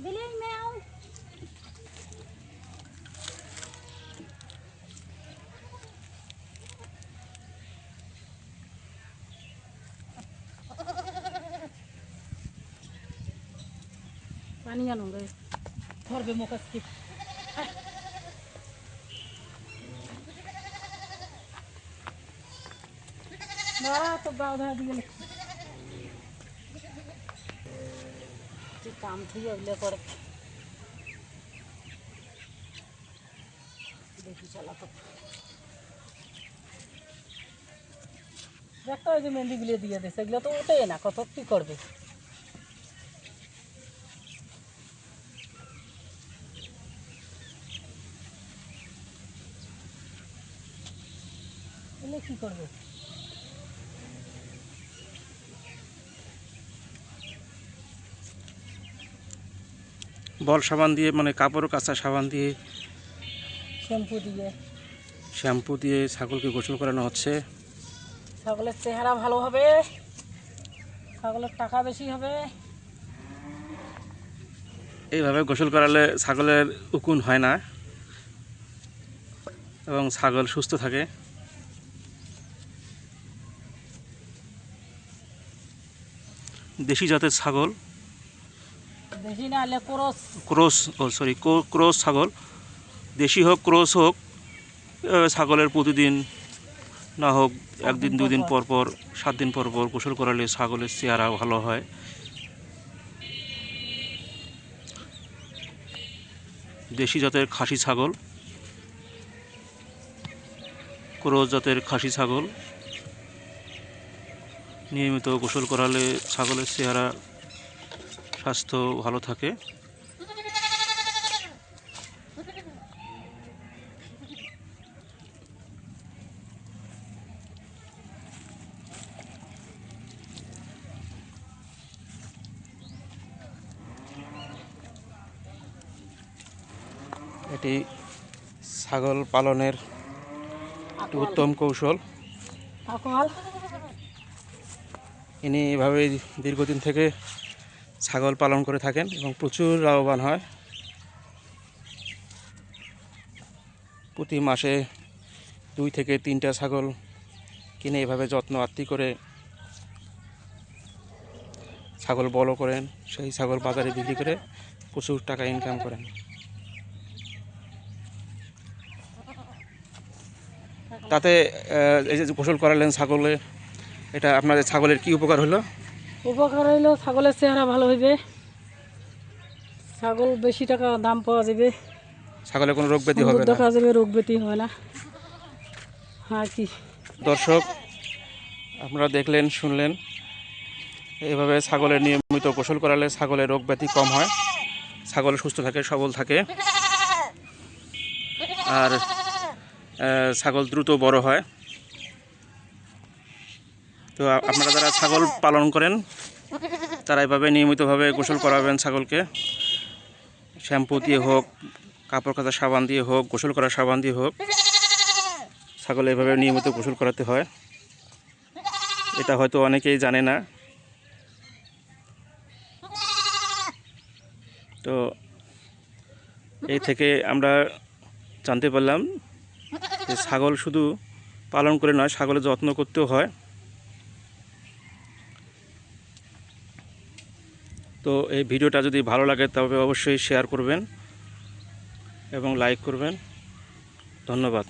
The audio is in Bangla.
Billy meow. पानी आलूंगा थोड़ भी मौका स्किप बड़ा तो बाउधा दिए काम थी अगले पर देखी चला तो देखो जो मेहंदी गुलिया दिए दे सेगला तो उठे ना कत की करबे এলে কি করবে বল সাবান দিয়ে মানে কাপড় কাঁচা সাবান দিয়ে শ্যাম্পু দিয়ে ছাগলকে গোসল করানো হচ্ছে। ছাগলের চেহারা ভালো হবে, ছাগলের টাকা বেশি হবে। এইভাবে গোসল করালে ছাগলের উকুন হয় না এবং ছাগল সুস্থ থাকে। দেশি জাতের ছাগল, দেশি না হলে ক্রস ছাগল, দেশি হোক ক্রস হোক, ছাগলের প্রতিদিন না হোক একদিন দুদিন পর পর 7 দিন পর পর গোসল করালে ছাগলের চেহারা ভালো হয়। দেশি জাতের খাসি ছাগল, ক্রস জাতের খাসি ছাগল নিয়মিত গোসল করালে ছাগলের চেহারা স্বাস্থ্য ভালো থাকে। এটি ছাগল পালনের উত্তম কৌশল। ইনি এভাবে দীর্ঘদিন থেকে ছাগল পালন করে থাকেন এবং প্রচুর লাভবান হয়। প্রতি মাসে 2 থেকে 3টা ছাগল কিনে এভাবে যত্ন আত্তি করে ছাগল বড় করেন, সেই ছাগল বাজারে বিক্রি করে প্রচুর টাকা ইনকাম করেন। তাতে এই যে গোসল করালেন ছাগলে, এটা আপনাদের ছাগলের কি উপকার হলো? উপকার হইলো ছাগলের চেহারা ভালো হইবে, ছাগল বেশি টাকা দাম পাওয়া যাবে, ছাগলের কোনো রোগ ব্যাধি হবে না, দেখা যাবে রোগ ব্যাধি হয় না। হ্যাঁ কি দর্শক আপনারা দেখলেন শুনলেন, এইভাবে ছাগলের নিয়মিত গোসল করালে ছাগলের রোগ ব্যাধি কম হয়, ছাগল সুস্থ থাকে, সবল থাকে, আর ছাগল দ্রুত বড় হয়। তো আপনারা যারা ছাগল পালন করেন তারা এভাবে নিয়মিতভাবে গোসল করাবেন ছাগলকে, শ্যাম্পু দিয়ে হোক, কাপড় কাচা সাবান দিয়ে হোক, গোসল করা সাবান দিয়ে হোক, ছাগল এভাবে নিয়মিত গোসল করাতে হয়। এটা হয়তো অনেকেই জানে না। তো এই থেকে আমরা জানতে পারলাম যে ছাগল শুধু পালন করে নয়, ছাগলের যত্ন করতেও হয়। তো এই ভিডিওটা যদি ভালো লাগে তবে অবশ্যই শেয়ার করবেন এবং লাইক করবেন। ধন্যবাদ।